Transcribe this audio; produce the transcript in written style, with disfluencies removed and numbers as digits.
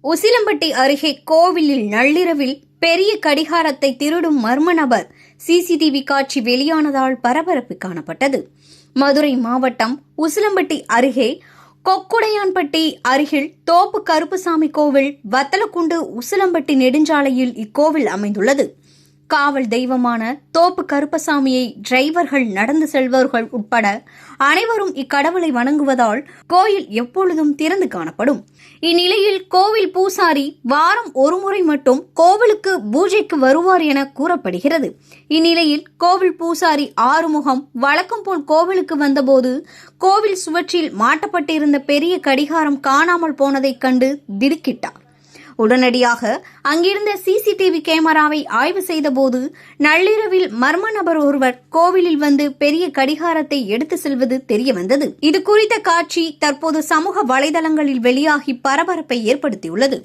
உசிலம்பட்டி அருகே கோவிலில் நள்ளிரவில் பெரிய கடிகாரத்தை திருடும் மர்ம நபர் சிசிடிவி காட்சி வெளியானதால் பரபரப்பு காணப்பட்டது. மதுரை மாவட்டம் உசிலம்பட்டி அருகே கொக்குடையான்பட்டி அருகில் தோப்பு கருப்பசாமி கோவில் வத்தலக்குண்டு உசிலம்பட்டி நெடுஞ்சாலையில் இக்கோவில் அமைந்துள்ளது. காவல் தெய்வமான தோப்பு கருப்பசாமியை டிரைவர்கள், நடந்து செல்பவர்கள் உட்பட அனைவரும் இக்கடவுளை வணங்குவதால் கோயில் எப்பொழுதும் திறந்து காணப்படும். இந்நிலையில் கோவில் பூசாரி வாரம் ஒருமுறை மட்டும் கோவிலுக்கு பூஜைக்கு வருவார் என கூறப்படுகிறது. இந்நிலையில் கோவில் பூசாரி ஆறுமுகம் வழக்கம் போல் கோவிலுக்கு வந்தபோது கோவில் சுவற்றில் மாட்டப்பட்டிருந்த பெரிய கடிகாரம் காணாமல் போனதைக் கண்டு திடுக்கிட்டார். உடனடியாக அங்கிருந்த சிசிடிவி கேமராவை ஆய்வு செய்தபோது நள்ளிரவில் மர்ம நபர் ஒருவர் கோவிலில் வந்து பெரிய கடிகாரத்தை எடுத்து செல்வது தெரியவந்தது. இது குறித்த காட்சி தற்போது சமூக வலைதளங்களில் வெளியாகி பரபரப்பை ஏற்படுத்தியுள்ளது.